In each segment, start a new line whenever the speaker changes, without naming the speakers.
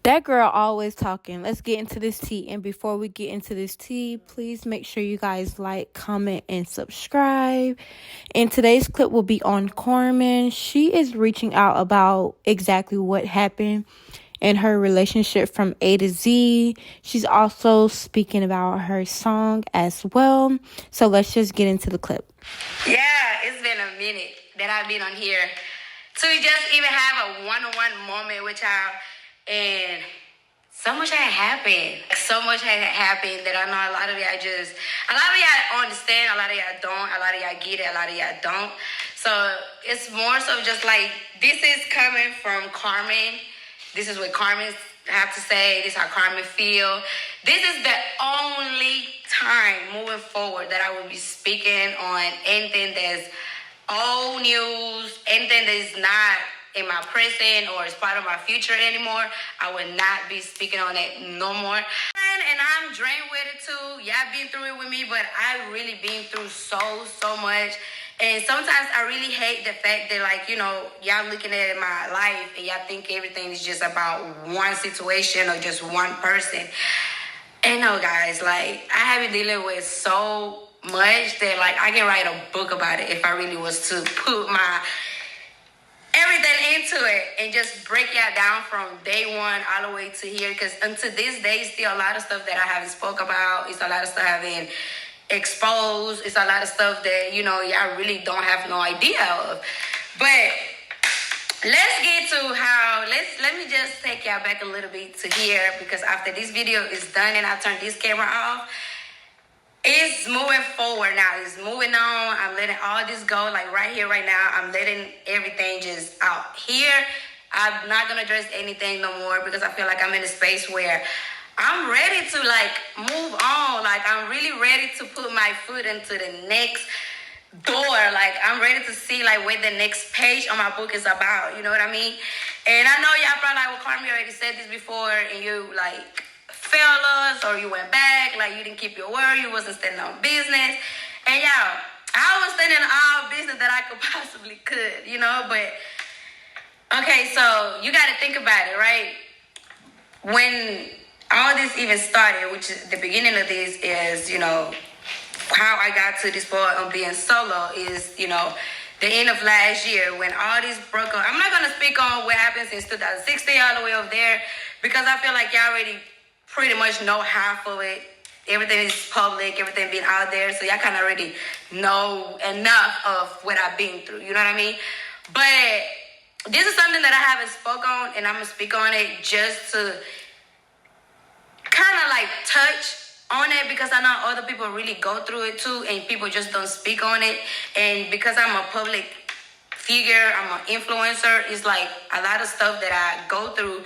That girl always talking. Let's get into this tea. And before we get into this tea, please make sure you guys like, comment, and subscribe. And today's clip will be on Carmen. She is reaching out about exactly what happened in her relationship from A to Z. She's also speaking about her song as well. So let's just get into the clip.
Yeah, it's been a minute that I've been on here to just even have a one-on-one moment with y'all. And so much had happened. So much had happened that I know a lot of y'all understand, a lot of y'all don't, a lot of y'all get it, a lot of y'all don't. So it's more so just like, this is coming from Carmen. This is what Carmen have to say. This is how Carmen feel. This is the only time moving forward that I will be speaking on anything that's old news, anything that is not in my present or is part of my future anymore. I will not be speaking on it no more. And I'm drained with it too. Y'all been through it with me, but I really been through so much. And sometimes I really hate the fact that, like, you know, y'all looking at my life and y'all think everything is just about one situation or just one person. And no, guys, like, I have been dealing with so much that, like, I can write a book about it if I really was to put my everything into it and just break y'all down from day one all the way to here. Because until this day, still a lot of stuff that I haven't spoke about. It's a lot of stuff I haven't exposed. It's a lot of stuff that, you know, y'all really don't have no idea of. But let's get to how, let me just take y'all back a little bit to here, because after this video is done and I turn this camera off, it's moving forward now. It's moving on. I'm letting all this go, like right here, right now. I'm letting everything just out here. I'm not going to address anything no more because I feel like I'm in a space where I'm ready to, like, move on. Like, I'm really ready to put my foot into the next door. Like, I'm ready to see, like, what the next page on my book is about. You know what I mean? And I know y'all probably like, well, Carmen already said this before, and you, like, failed us, or you went back, like you didn't keep your word, you wasn't standing on business. And y'all, I was standing on all business that I possibly could, you know. But okay, so you got to think about it, right? When all this even started, which is the beginning of this, is, you know, how I got to this point of being solo is, you know, the end of last year when all this broke up. I'm not going to speak on what happened since 2016 all the way over there, because I feel like y'all already pretty much know half of it. Everything is public, everything being out there, so y'all kind of already know enough of what I've been through, you know what I mean? But this is something that I haven't spoke on, and I'm gonna speak on it just to kind of like touch on it, because I know other people really go through it too, and people just don't speak on it. And because I'm a public figure, I'm an influencer, it's like a lot of stuff that I go through.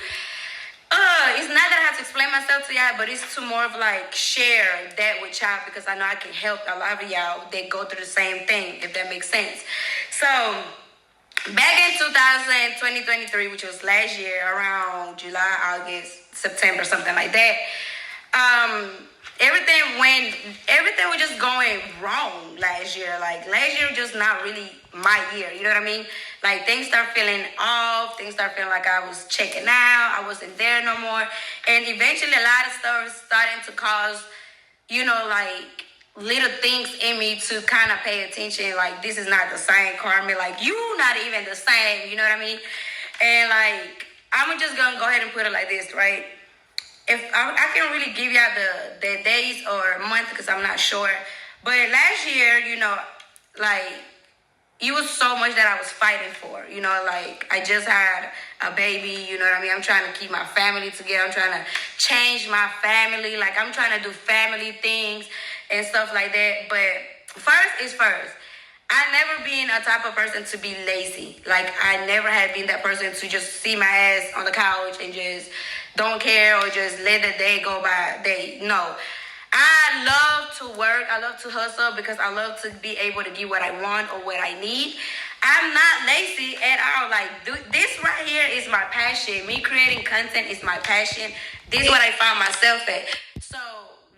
It's not that I have to explain myself to y'all, but it's to more of like share that with y'all, because I know I can help a lot of y'all that go through the same thing, if that makes sense. So back in 2023, which was last year, around July, August, September, something like that, everything was just going wrong last year. Like, last year was just not really my year, you know what I mean? Like, things start feeling off, things start feeling like I was checking out, I wasn't there no more. And eventually a lot of stuff starting to cause, you know, like, little things in me to kind of pay attention. Like, this is not the same Carmen, like, you not even the same, you know what I mean? And like, I'm just gonna go ahead and put it like this, right? If I can't really give y'all the days or month, because I'm not sure. But last year, you know, like, it was so much that I was fighting for. You know, like, I just had a baby, you know what I mean? I'm trying to keep my family together. I'm trying to change my family. Like, I'm trying to do family things and stuff like that. But first is first. I never been a type of person to be lazy. Like, I never had been that person to just see my ass on the couch and just don't care or just let the day go by day. No. I love to work. I love to hustle because I love to be able to get what I want or what I need. I'm not lazy at all. Like, this right here is my passion. Me creating content is my passion. This is what I found myself at. So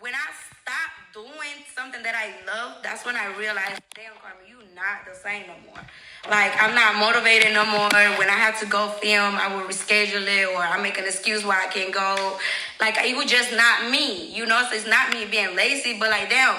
when I stopped doing something person that I love, that's when I realized, damn, Carmen, you not the same no more. Like, I'm not motivated no more. When I have to go film, I will reschedule it, or I make an excuse why I can't go. Like, it was just not me, you know? So it's not me being lazy, but like, damn,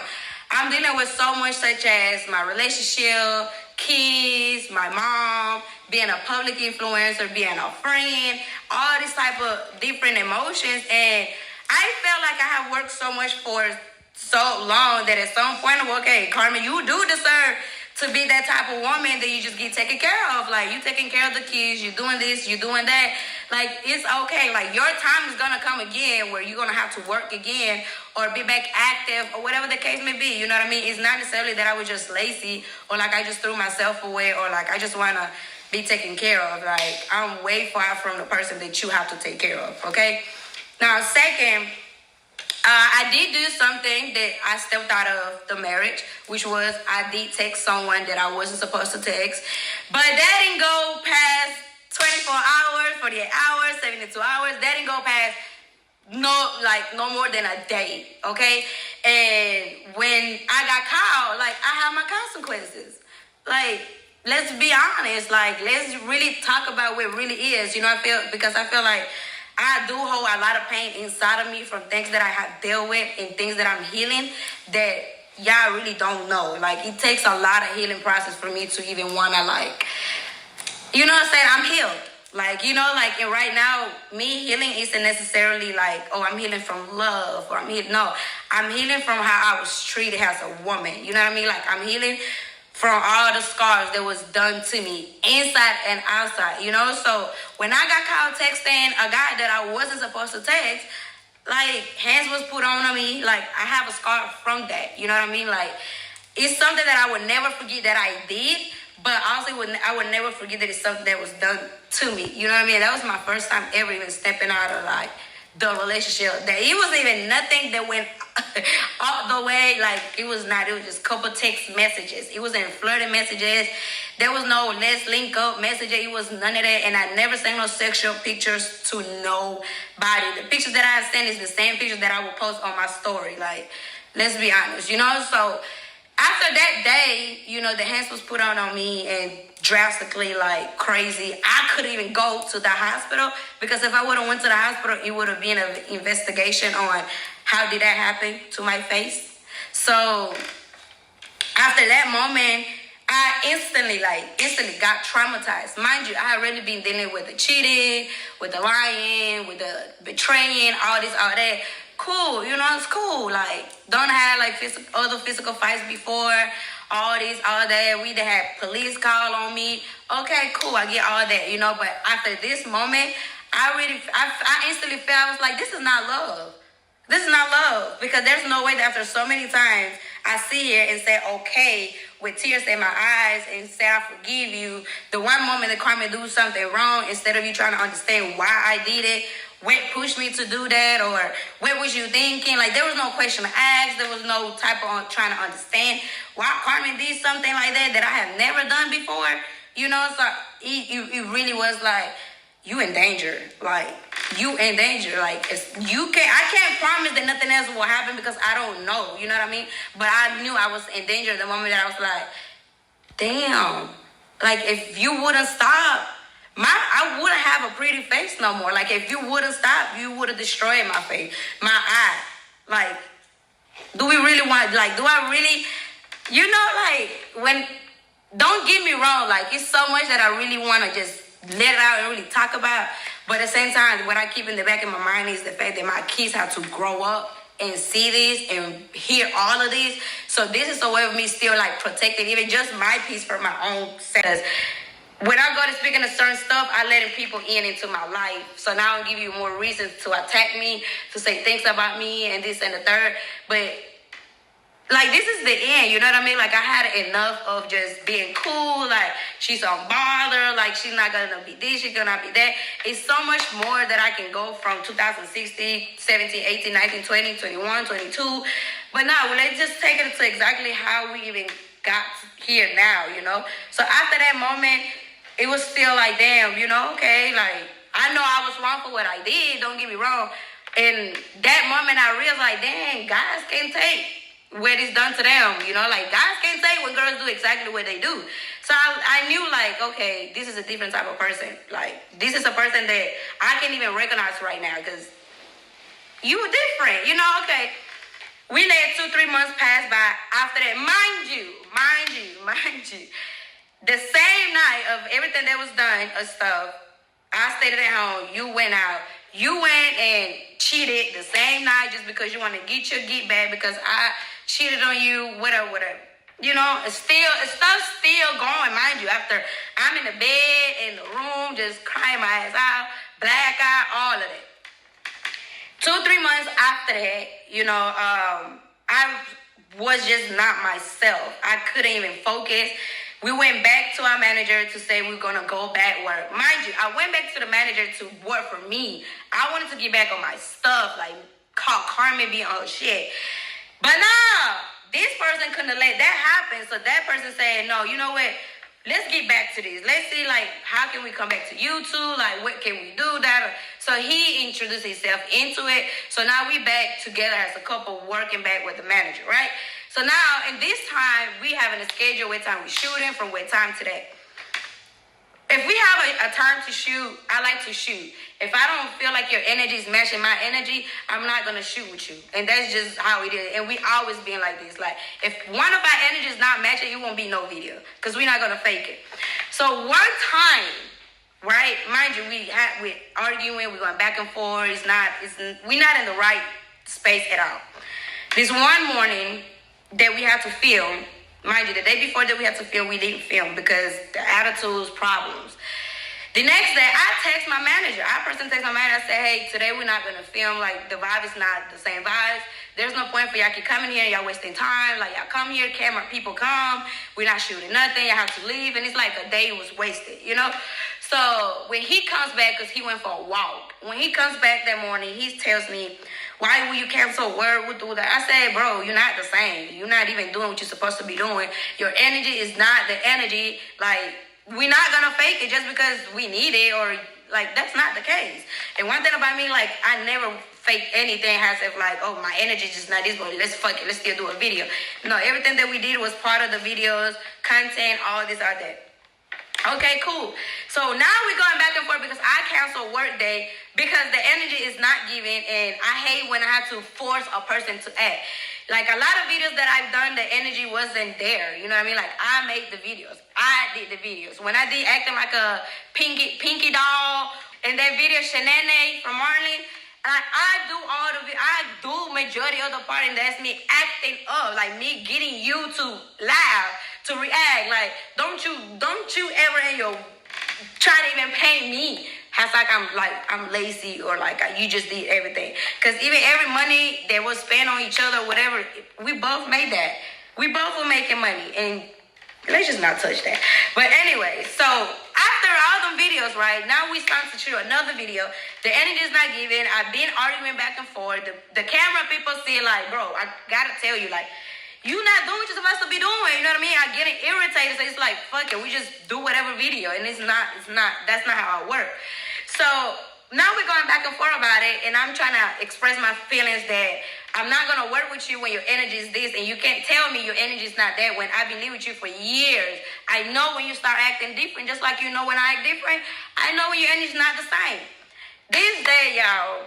I'm dealing with so much, such as my relationship, kids, my mom, being a public influencer, being a friend, all these type of different emotions. And I felt like I have worked so much for so long that at some point, okay, Carmen, you do deserve to be that type of woman that you just get taken care of. Like, you taking care of the kids, you doing this, you doing that. Like, it's okay. Like, your time is gonna come again where you're gonna have to work again or be back active or whatever the case may be. You know what I mean? It's not necessarily that I was just lazy or like I just threw myself away or like I just wanna be taken care of. Like, I'm way far from the person that you have to take care of, okay? Now, second, I did do something that I stepped out of the marriage, which was I did text someone that I wasn't supposed to text. But that didn't go past 24 hours, 48 hours, 72 hours. That didn't go past no more than a day, okay? And when I got caught, like, I have my consequences. Like, let's be honest. Like, let's really talk about what it really is. You know, because I feel like I do hold a lot of pain inside of me from things that I have dealt with and things that I'm healing that y'all really don't know. Like, it takes a lot of healing process for me to even want to, like, you know what I'm saying? I'm healed. Like, you know, like, and right now, me healing isn't necessarily like, oh, I'm healing from love or I'm healing. No, I'm healing from how I was treated as a woman. You know what I mean? Like, I'm healing from all the scars that was done to me inside and outside, you know? So when I got caught texting a guy that I wasn't supposed to text, like, hands was put on me. Like, I have a scar from that, you know what I mean? Like, it's something that I would never forget that I did, but also I would never forget that it's something that was done to me, you know what I mean? That was my first time ever even stepping out of, like, the relationship. That it wasn't even nothing that went all the way. Like, it was just a couple text messages. It wasn't flirting messages. There was no let's link up messages. It was none of that. And I never sent no sexual pictures to nobody. The pictures that I sent is the same pictures that I would post on my story. Like, let's be honest, you know? So after that day, you know, the hands was put on me and drastically, like, crazy. I couldn't even go to the hospital because if I would have went to the hospital, it would have been an investigation on how did that happen to my face. So after that moment, I instantly got traumatized. Mind you, I had really been dealing with the cheating, with the lying, with the betraying, all that. Cool, you know, it's cool. Like, don't have like other physical fights before, all that. We done had police call on me. Okay, cool, I get all that, you know. But after this moment, I instantly felt, I was like, this is not love. This is not love, because there's no way that after so many times I sit here and say, okay, with tears in my eyes and say, I forgive you. The one moment that Carmen do something wrong, instead of you trying to understand why I did it, what pushed me to do that, or what was you thinking? Like, there was no question to ask. There was no type of trying to understand why Carmen did something like that I have never done before. You know, so it really was like, you in danger. Like, you in danger. Like, I can't promise that nothing else will happen because I don't know. You know what I mean? But I knew I was in danger the moment that I was like, damn. Like, if you wouldn't stop, I wouldn't have a pretty face no more. Like, if you wouldn't stop, you would have destroyed my face, my eye. Like, do we really want, like, do I really, you know, like, don't get me wrong, like, it's so much that I really want to just let it out and really talk about. But at the same time, what I keep in the back of my mind is the fact that my kids have to grow up and see this and hear all of this. So this is a way of me still, like, protecting even just my peace for my own self. When I go to speaking of certain stuff, I letting people into my life. So now I'm giving you more reasons to attack me, to say things about me and this and the third. But, like, this is the end, you know what I mean? Like, I had enough of just being cool. Like, she's unbothered. Like, she's not going to be this, she's going to be that. It's so much more that I can go from 2016, 17, 18, 19, 20, 21, 22. But now, let's just take it to exactly how we even got here now, you know? So after that moment, it was still like, damn, you know, okay, like, I know I was wrong for what I did, don't get me wrong. And that moment I realized, like, dang, guys can take what is done to them, you know, like guys can't say when girls do exactly what they do. So I knew like, okay, this is a different type of person. Like this is a person that I can't even recognize right now because you were different, you know, okay. We let 2-3 months pass by. After that, mind you, the same night of everything that was done of stuff, I stayed at home. You went out. You went and cheated the same night just because you want to get your get back because I cheated on you, whatever. You know, stuff's still going, mind you. After I'm in the bed, in the room, just crying my ass out, black eye, all of that. 2-3 months after that, you know, I was just not myself. I couldn't even focus. We went back to our manager to say we're going to go back work. Mind you, I went back to the manager to work for me. I wanted to get back on my stuff, like call Carmen be on her shit. But no, this person couldn't let that happen. So that person said, no, you know what? Let's get back to this. Let's see, like, how can we come back to YouTube? Like, what can we do? That. So he introduced himself into it. So now we back together as a couple working back with the manager, right? So now, in this time, we having a schedule what time we shooting from what time to that. If we have a time to shoot, I like to shoot. If I don't feel like your energy is matching my energy, I'm not going to shoot with you. And that's just how it is. And we always been like this. Like, if one of our energies not matching, it won't be no video. Because we're not going to fake it. So one time, right, mind you, we arguing, we're going back and forth. We're not in the right space at all. This one morning that we had to film, mind you, the day before that we had to film, we didn't film because the attitudes, problems. The next day, I text my manager. I personally text my manager. I said, hey, today we're not going to film. Like, the vibe is not the same vibes. There's no point for y'all keep coming here. Y'all wasting time. Like, y'all come here, camera people come. We're not shooting nothing. Y'all have to leave. And it's like a day was wasted, you know? So when he comes back, because he went for a walk. When he comes back that morning, he tells me, why will you cancel word with that? I said, bro, you're not the same. You're not even doing what you're supposed to be doing. Your energy is not the energy. Like, we're not going to fake it just because we need it or, like, that's not the case. And one thing about me, like, I never fake anything as if, like, oh, my energy is just not this, but let's fuck it. Let's still do a video. No, everything that we did was part of the videos, content, all this, all that. Okay, cool. So now we're going back and forth because I cancel work day because the energy is not given, and I hate when I have to force a person to act. Like a lot of videos that I've done, the energy wasn't there. You know what I mean? Like I made the videos. I did the videos. When I did acting like a pinky doll and that video Shenane from Marlene, like I do majority of the part, and that's me acting up, like me getting you to laugh, to react. Like don't you ever in your try to even pay me as like I'm lazy or like you just did everything. Because even every money that was spent on each other, whatever, we both made that. We both were making money, and let's just not touch that. But anyway, so after all them videos, right, now we start to shoot another video. The energy is not given. I've been arguing back and forth. The camera people see like, bro, I gotta tell you, like, you not doing what you're supposed to be doing. You know what I mean? I'm getting irritated. So it's like, fuck it, we just do whatever video. And that's not how I work. So now we're going back and forth about it, and I'm trying to express my feelings that I'm not going to work with you when your energy is this, and you can't tell me your energy is not that when I've been living with you for years. I know when you start acting different, just like you know when I act different. I know when your energy is not the same. This day, y'all,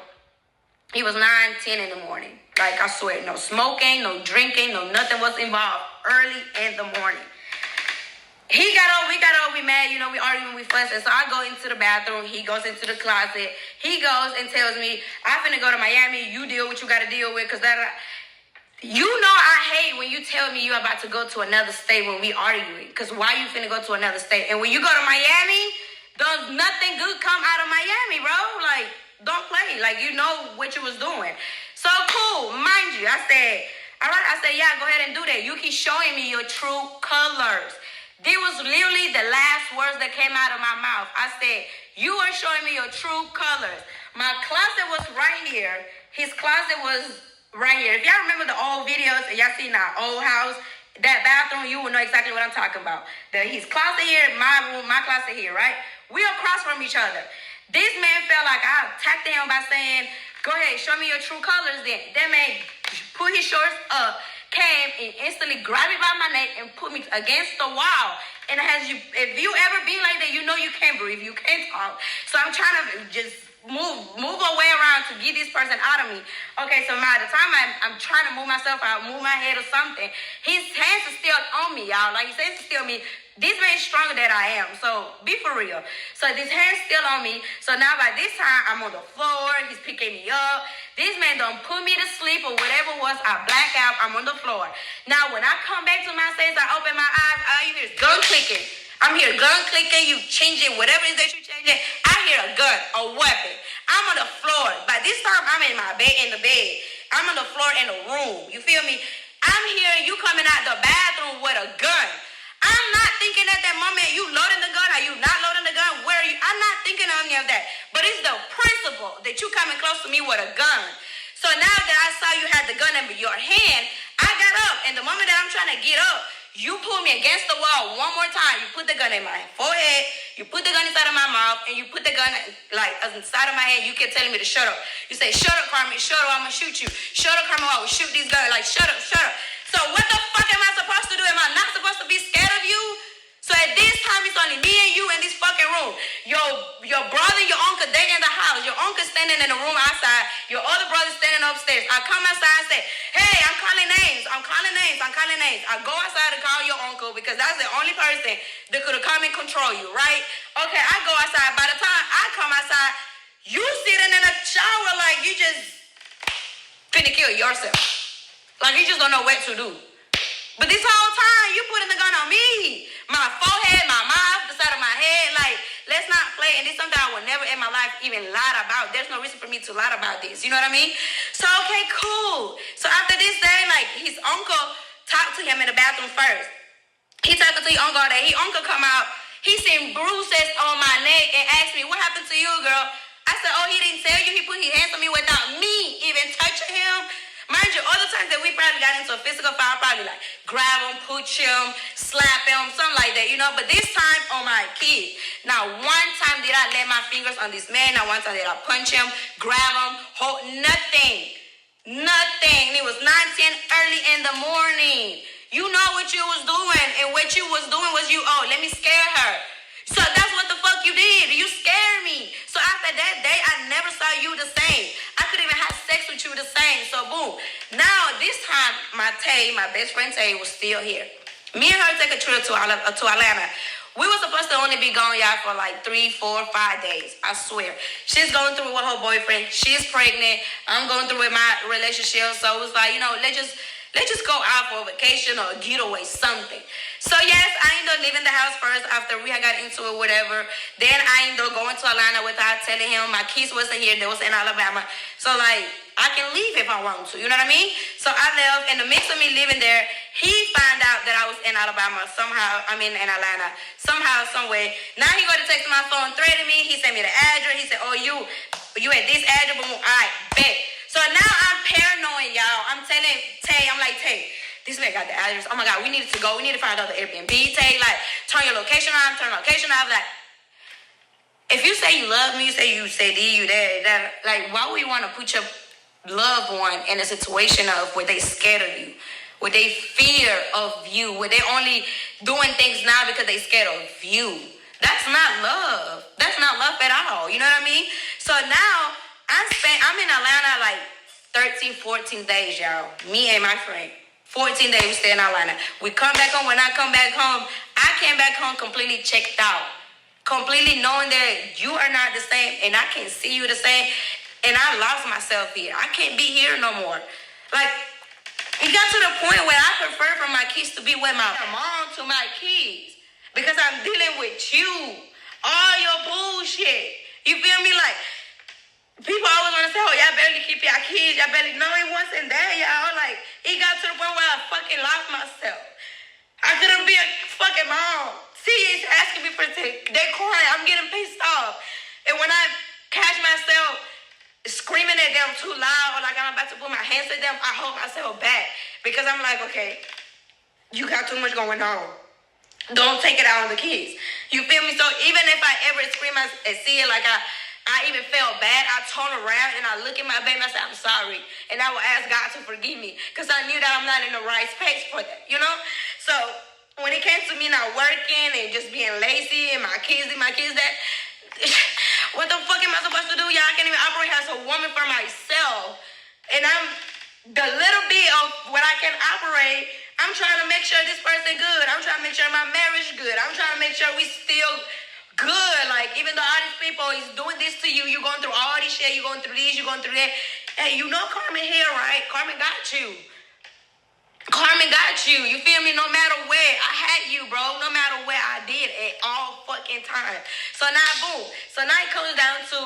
it was 9-10 in the morning. Like, I swear, no smoking, no drinking, no nothing was involved early in the morning. We got over, we mad, you know, we arguing, we fussing. So I go into the bathroom, he goes into the closet. He goes and tells me, I'm finna go to Miami, you deal what you gotta deal with, because that, you know I hate when you tell me you're about to go to another state when we arguing, because why you finna go to another state? And when you go to Miami, does nothing good come out of Miami, bro? Like, don't play, like, you know what you was doing. So cool, mind you, I said, all right, I said, yeah, go ahead and do that. You keep showing me your true colors. This was literally the last words that came out of my mouth. I said, you are showing me your true colors. My closet was right here. His closet was right here. If y'all remember the old videos, and y'all seen our old house, that bathroom, you will know exactly what I'm talking about. His closet here, my room, my closet here, right? We across from each other. This man felt like I attacked him by saying, go ahead, show me your true colors then. That man put his shorts up, came and instantly grabbed me by my neck and put me against the wall. And if you ever been like that, you know you can't breathe, you can't talk. So I'm trying to just move away around to get this person out of me. Okay, so by the time I'm trying to move myself out, move my head or something, his hands are still on me, y'all. Like, his hands are still on me. This man's stronger than I am, so be for real. So this hand's still on me. So now by this time, I'm on the floor. He's picking me up. This man don't put me to sleep or whatever it was. I black out. I'm on the floor. Now, when I come back to my senses, I open my eyes. All you hear is gun clicking. I'm here gun clicking. You changing whatever it is that you changing. I hear a gun, a weapon. I'm on the floor. By this time, I'm in the bed. I'm on the floor in the room. You feel me? I'm hearing you coming out the bathroom with a gun. I'm not thinking at that moment, you loading the gun, are you not loading the gun? Where are you? I'm not thinking of any of that. But it's the principle that you coming close to me with a gun. So now that I saw you had the gun in your hand, I got up. And the moment that I'm trying to get up, you pull me against the wall one more time. You put the gun in my forehead. You put the gun inside of my mouth. And you put the gun like inside of my hand. You kept telling me to shut up. You say, shut up, Carmen. Shut up, I'm going to shoot you. Shut up, Carmen. I will shoot these guys. Like, shut up, shut up. So what the fuck am I supposed to do? Am I not supposed to be scared of you? So at this time, it's only me and you in this fucking room. Your brother, your uncle, they in the house. Your uncle standing in the room outside. Your other brother standing upstairs. I come outside and say, hey, I'm calling names. I'm calling names. I'm calling names. I go outside to call your uncle because that's the only person that could have come and control you, right? Okay, I go outside. By the time I come outside, you sitting in a shower like you just finna kill yourself. Like you just don't know what to do. But this whole time, you putting the gun on me. My forehead, my mouth, the side of my head. Like, let's not play. And this is something I would never in my life even lie about. There's no reason for me to lie about this. You know what I mean? So, okay, cool. So after this day, like, his uncle talked to him in the bathroom first. He talked to his uncle all day. His uncle come out. He seen bruises on my neck and asked me, what happened to you, girl? I said, oh, he didn't tell you? He put his hands on me without me even touching him? Mind you, other times that we probably got into a physical fight, probably like grab him, push him, slap him, something like that, you know. But this time on my kid, now one time did I lay my fingers on this man, now one time did I punch him, grab him, hold, nothing. It was 9:10 early in the morning. You know what you was doing, and what you was doing was let me scare her. So that's what the fuck you did. You scared me. So after that day, I never saw you the same. I couldn't even have sex with you the same. So boom. Now this time, my best friend Tay was still here. Me and her take a trip to Atlanta. We were supposed to only be gone, y'all, for like 3, 4, 5 days. I swear. She's going through with her boyfriend. She's pregnant. I'm going through with my relationship. So it was like, let's just go out for a vacation or a getaway, something. So yes, I ended up leaving the house first after we had got into it, whatever. Then I ended up going to Atlanta without telling him. My kids wasn't here. They was in Alabama. So like, I can leave if I want to. You know what I mean? So I left. In the midst of me living there, he found out that I was in Alabama somehow. I mean, in Atlanta. Somehow, some way. Now he go to text my phone, threaten me. He sent me the address. He said, oh, you at this address? Boom. All right, bet. So now I'm paranoid, y'all. I'm telling Tay, I'm like, Tay, this man got the address. Oh my God, we need to go. We need to find out the Airbnb. Tay, like, turn your location on, turn location off. Like, if you say you love me, you say you that, like, why would you want to put your loved one in a situation of where they scared of you, where they fear of you, where they only doing things now because they scared of you? That's not love. That's not love at all. You know what I mean? So now I'm in Atlanta like 13, 14 days, y'all. Me and my friend. 14 days we stay in Atlanta. We come back home. When I come back home, I came back home completely checked out. Completely knowing that you are not the same and I can't see you the same. And I lost myself here. I can't be here no more. Like, it got to the point where I prefer for my kids to be with my mom to my kids. Because I'm dealing with you. All your bullshit. You feel me? Like, people always want to say, oh, y'all barely keep your kids. Y'all barely. No, it wasn't that, y'all. Like, it got to the point where I fucking lost myself. I couldn't be a fucking mom. See, it's asking me for things. They crying. I'm getting pissed off. And when I catch myself screaming at them too loud or like I'm about to put my hands at them, I hold myself back. Because I'm like, okay, you got too much going on. Don't take it out on the kids. You feel me? So even if I ever scream and see it like I even felt bad. I turned around and I look at my baby and I said, I'm sorry. And I will ask God to forgive me because I knew that I'm not in the right space for that, you know? So when it came to me not working and just being lazy and my kids that, what the fuck am I supposed to do? Y'all, I can't even operate as a woman for myself. And I'm the little bit of what I can operate, I'm trying to make sure this person good. I'm trying to make sure my marriage good. I'm trying to make sure we still good. Like, even though all these people is doing this to you, you're going through all this shit, you're going through this, you're going through that. Hey, you know Carmen here, right? Carmen got you. Carmen got you. You feel me? No matter where. I had you, bro. No matter where I did at all fucking time. So now, boom. So now it comes down to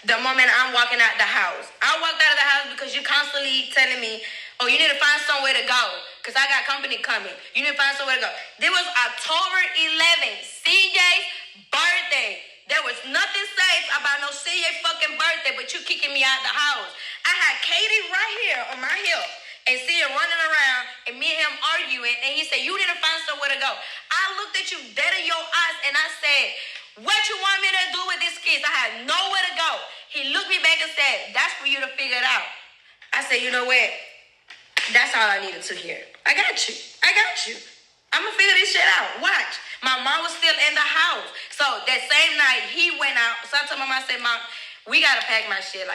the moment I'm walking out the house. I walked out of the house because you're constantly telling me, oh, you need to find somewhere to go because I got company coming. You need to find somewhere to go. There was October 11th, CJ's birthday. There was nothing safe about no CJ fucking birthday but you kicking me out the house. I had Katie right here on my hip and CJ running around and me and him arguing and he said, you need to find somewhere to go. I looked at you dead in your eyes and I said, what you want me to do with these kids? I had nowhere to go. He looked me back and said, that's for you to figure it out. I said, you know what? That's all I needed to hear. I got you. I'm going to figure this shit out. Watch. My mom was still in the house. So that same night, he went out. So I told my mom, I said, Mom, we got to pack my shit.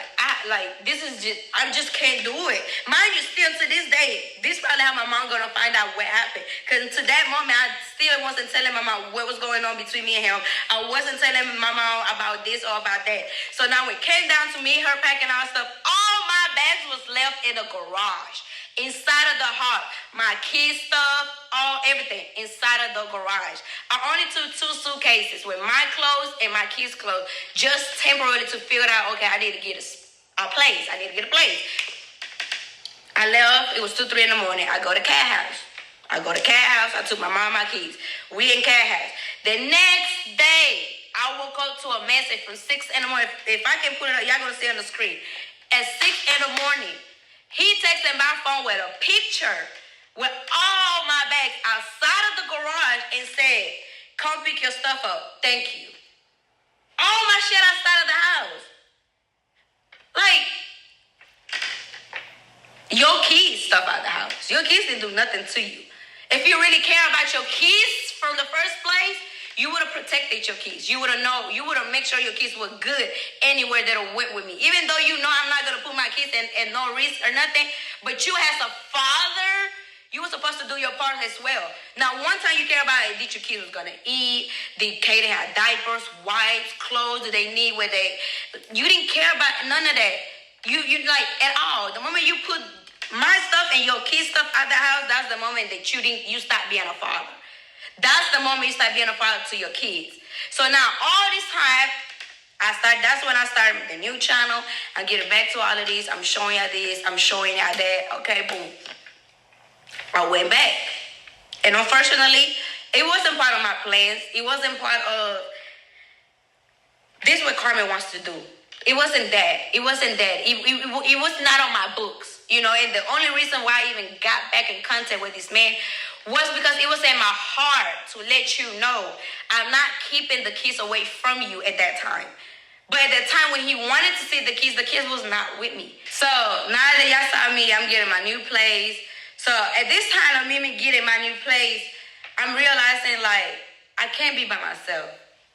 This is just, I just can't do it. Mind you, still to this day, this probably how my mom going to find out what happened. Because to that moment, I still wasn't telling my mom what was going on between me and him. I wasn't telling my mom about this or about that. So now it came down to me, her packing our stuff. All my bags was left in the garage. Inside of the heart, my kids' stuff, everything inside of the garage. I only took 2 suitcases with my clothes and my kids' clothes, just temporarily to figure out, okay, I need to get a place. I left. It was 2, 3 in the morning. I go to cat house. I took my mom and my kids. We in cat house. The next day, I woke up to a message from 6 in the morning. If I can put it up, y'all gonna see on the screen. At 6 in the morning, he texted my phone with a picture with all my bags outside of the garage and said, come pick your stuff up. Thank you. All my shit outside of the house. Like, your kids stuff out of the house. Your kids didn't do nothing to you. If you really care about your kids from the first place, you would have protected your kids. You would have made sure your kids were good anywhere that went with me. Even though you know I'm not going to put my kids in no risk or nothing, but you as a father, you were supposed to do your part as well. Now, one time you care about it, did your kids was going to eat? Did Katie have diapers, wipes, clothes? Do they need where they... You didn't care about none of that. You like, at all. The moment you put my stuff and your kids' stuff out the house, that's the moment that you stop being a father. That's the moment you start being a father to your kids. So now, all this time, that's when I started the new channel. I'm getting back to all of these. I'm showing y'all this. I'm showing y'all that. Okay, boom. I went back. And unfortunately, it wasn't part of my plans. It wasn't part of... This is what Carmen wants to do. It wasn't that. It was not on my books. You know, and the only reason why I even got back in contact with this man was because it was in my heart to let you know I'm not keeping the kids away from you at that time. But at the time when he wanted to see the kids was not with me. So now that y'all saw me, I'm getting my new place. So at this time of me getting my new place, I'm realizing like I can't be by myself.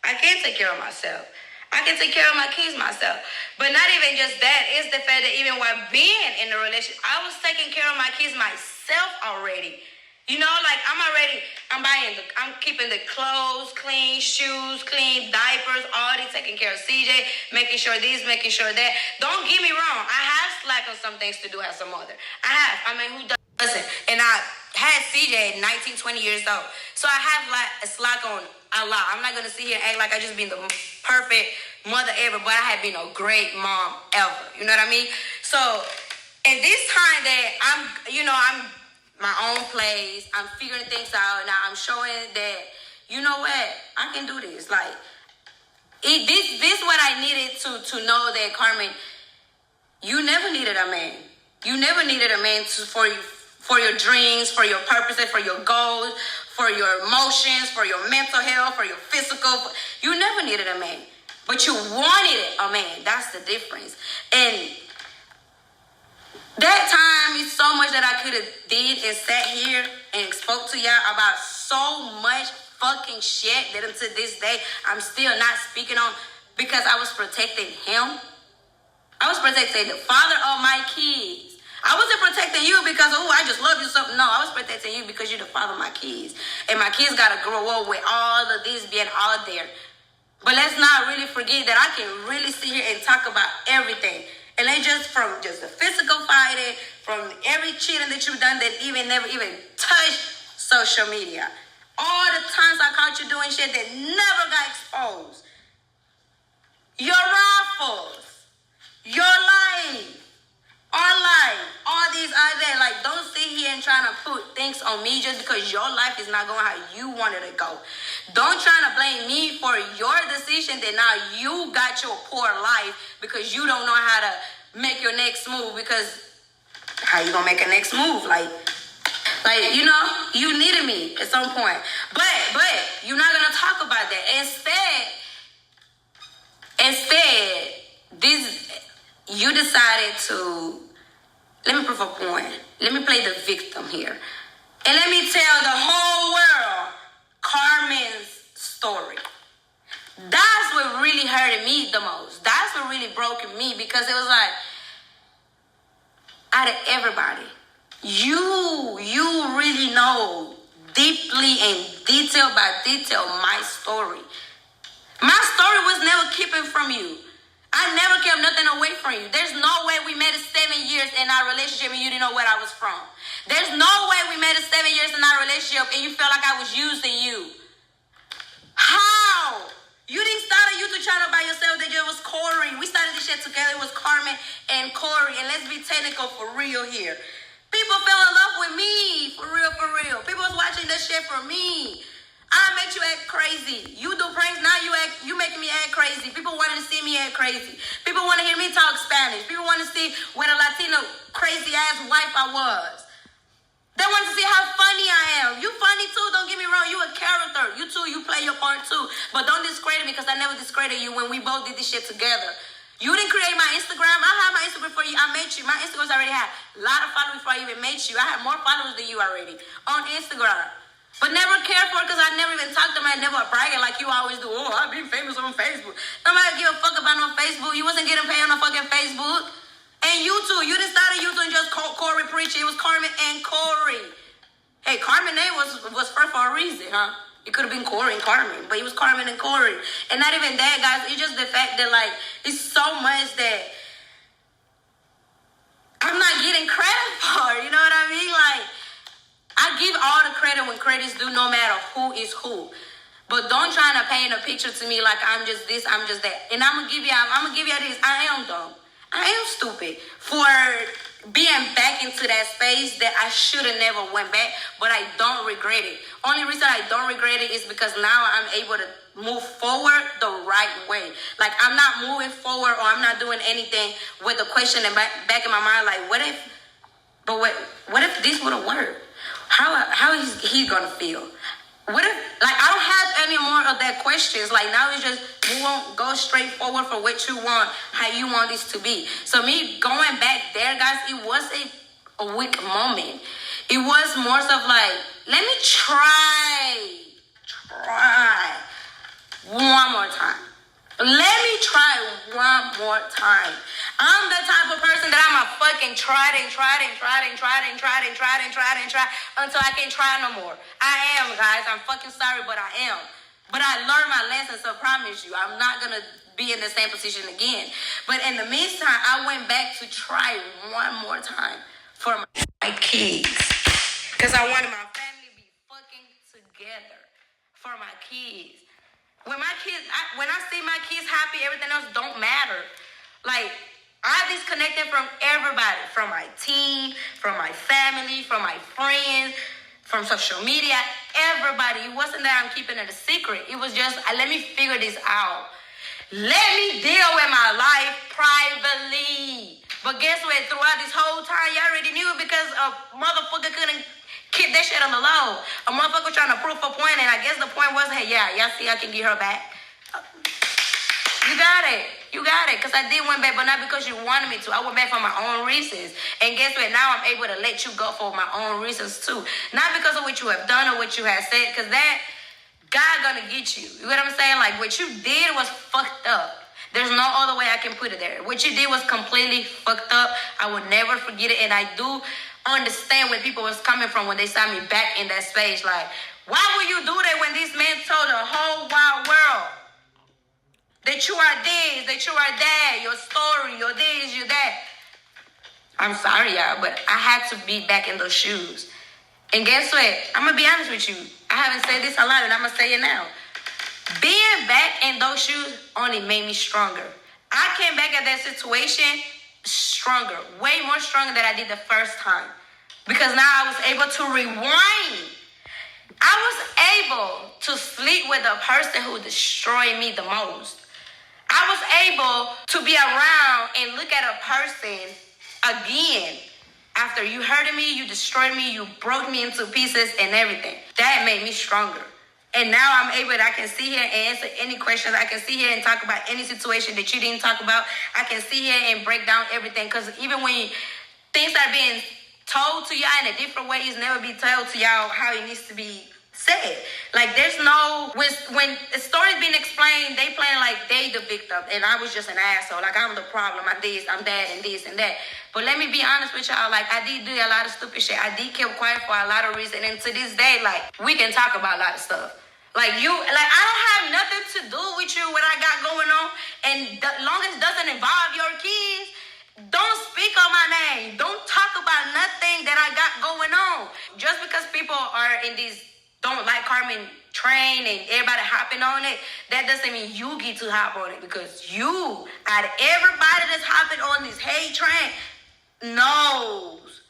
I can't take care of myself. I can take care of my kids myself. But not even just that, it's the fact that even while being in the relationship, I was taking care of my kids myself already. You know, like I'm keeping the clothes clean, shoes clean, diapers, already taking care of CJ, making sure this, making sure that. Don't get me wrong, I have slack on some things to do as a mother. Who doesn't? And I had CJ at 19, 20 years old. So I have a slack on a lot. I'm not going to sit here and act like I just been the perfect mother ever, but I have been a great mom ever. You know what I mean? So in this time that I'm my own place, I'm figuring things out. Now I'm showing that, you know what, I can do this. Like, this is what I needed to know that, Carmen, you never needed a man. You never needed a man for your dreams, for your purposes, for your goals, for your emotions, for your mental health, for your physical. You never needed a man. But you wanted a man. That's the difference. And that time is so much that I could have did and sat here and spoke to y'all about so much fucking shit that until this day I'm still not speaking on, because I was protecting him. I was protecting the father of my kids. I wasn't protecting you because, oh, I just love you so. No, I was protecting you because you're the father of my kids. And my kids got to grow up with all of this being out there. But let's not really forget that I can really sit here and talk about everything. And they just from just the physical fighting, from every cheating that you've done that even never even touched social media. All the times I caught you doing shit that never got exposed. Your raffles, your life, our life, all these out there. Like, don't sit here and try to put things on me just because your life is not going how you wanted to go. Don't try to blame me for your decision that now you got your poor life because you don't know how to make your next move. Because how you gonna make a next move? Like you know, you needed me at some point. But you're not gonna talk about that. Instead, you decided to, let me prove a point. Let me play the victim here. And let me tell the whole world Carmen's story. That's what really hurted me the most. That's what really broke me, because it was like, out of everybody, you really know deeply and detail by detail my story. My story was never keeping from you. I never kept nothing away from you. There's no way we made it 7 years in our relationship and you didn't know where I was from. There's no way we made it 7 years in our relationship and you felt like I was using you. How? You didn't start a YouTube channel by yourself. That it was Corey. We started this shit together. It was Carmen and Corey. And let's be technical for real here. People fell in love with me. For real, for real. People was watching this shit for me. I make you act crazy. You do pranks, now you making me act crazy. People wanted to see me act crazy. People want to hear me talk Spanish. People want to see what a Latino crazy ass wife I was. They want to see how funny I am. You funny too, don't get me wrong. You a character. You too, you play your part too. But don't discredit me, because I never discredited you when we both did this shit together. You didn't create my Instagram. I had my Instagram before I met you. My Instagrams already had a lot of followers before I even met you. I had more followers than you already on Instagram. But never cared for it because I never even talked to them. I never bragging like you always do. Oh, I've been famous on Facebook. Nobody give a fuck about no Facebook. You wasn't getting paid on no fucking Facebook. And you too. You didn't start a YouTube and just Corey preaching. It was Carmen and Corey. Hey, Carmen name was first for a reason, huh? It could have been Corey and Carmen, but it was Carmen and Corey. And not even that, guys. It's just the fact that, like, it's so much that I'm not getting credit for. You know what I mean? Like, I give all the credit when credit's due, no matter who is who. But don't try to paint a picture to me like I'm just this, I'm just that. And I'm gonna give you this. I am dumb. I am stupid for being back into that space that I should have never went back, but I don't regret it. Only reason I don't regret it is because now I'm able to move forward the right way. Like, I'm not moving forward, or I'm not doing anything with the question in back in my mind, like, what if this would have worked? How is he gonna feel? What if, like, I don't have any more of that questions. Like, now it's just move on, go straight forward for what you want, how you want this to be. So me going back there, guys, it was a weak moment. It was more stuff like, let me try one more time. Let me try one more time. I'm the type of person that I'm a fucking try until I can't try no more. I am, guys. I'm fucking sorry, but I am. But I learned my lesson, so I promise you, I'm not going to be in the same position again. But in the meantime, I went back to try one more time for my kids. Because I wanted my family to be fucking together for my kids. When I see my kids happy, everything else don't matter. Like, I disconnected from everybody, from my team, from my family, from my friends, from social media, everybody. It wasn't that I'm keeping it a secret. It was just, let me figure this out. Let me deal with my life privately. But guess what? Throughout this whole time, you already knew, because a motherfucker couldn't keep that shit on the low. A motherfucker trying to prove a point, and I guess the point was, hey, yeah, y'all see I can get her back. You got it. You got it. Because I did went back, but not because you wanted me to. I went back for my own reasons. And guess what? Now I'm able to let you go for my own reasons too. Not because of what you have done or what you have said, because that, God gonna get you. You know what I'm saying? Like, what you did was fucked up. There's no other way I can put it there. What you did was completely fucked up. I will never forget it. And I do understand where people was coming from when they saw me back in that space. Like, why would you do that when this man told the whole wide world that you are this, that you are that, your story, your this, your that? I'm sorry, y'all, but I had to be back in those shoes. And guess what? I'm going to be honest with you. I haven't said this a lot, and I'm going to say it now. Being back in those shoes only made me stronger. I came back at that situation stronger, way more stronger than I did the first time. Because now I was able to rewind. I was able to sleep with the person who destroyed me the most. I was able to be around and look at a person again. After you hurted me, you destroyed me, you broke me into pieces and everything. That made me stronger. And now I'm able to, I can sit here and answer any questions. I can sit here and talk about any situation that you didn't talk about. I can sit here and break down everything. Because even when things are being told to y'all in a different way, it's never be told to y'all how it needs to be said. Like, there's no, when the story's being explained, they playing like they the victim. And I was just an asshole. Like, I'm the problem. I'm this, I'm that, and this and that. But let me be honest with y'all. Like, I did do a lot of stupid shit. I did keep quiet for a lot of reasons. And to this day, like, we can talk about a lot of stuff. Like, I don't have nothing to do with you, what I got going on. And as long as it doesn't involve your kids, don't speak on my name. Don't talk about nothing that I got going on. Just because people are in these don't like Carmen train and everybody hopping on it, that doesn't mean you get to hop on it. Because you, out of everybody that's hopping on this hate train, knows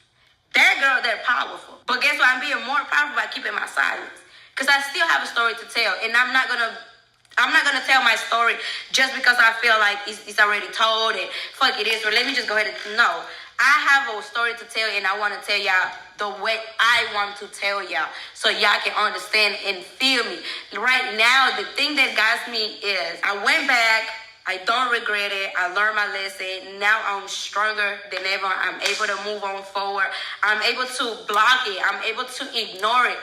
that girl, they're powerful. But guess what? I'm being more powerful by keeping my silence. Because I still have a story to tell. And I'm not gonna tell my story just because I feel like it's already told and fuck it is. Or let me just go ahead and no. I have a story to tell, and I want to tell y'all the way I want to tell y'all, so y'all can understand and feel me. Right now, the thing that guides me is I went back. I don't regret it. I learned my lesson. Now I'm stronger than ever. I'm able to move on forward. I'm able to block it. I'm able to ignore it.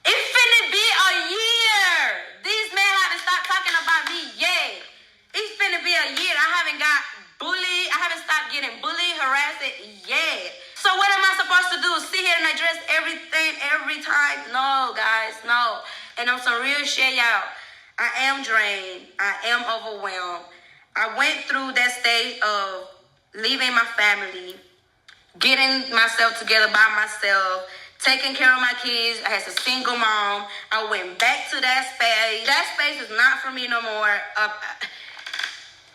It's finna be a year. These men haven't stopped talking about me yet. It's finna be a year. I haven't got bullied. I haven't stopped getting bullied, harassed yet. So what am I supposed to do? Sit here and address everything every time? No, guys, no. And on some real shit, y'all, I am drained. I am overwhelmed. I went through that stage of leaving my family, getting myself together by myself, taking care of my kids as a single mom. I went back to that space. That space is not for me no more.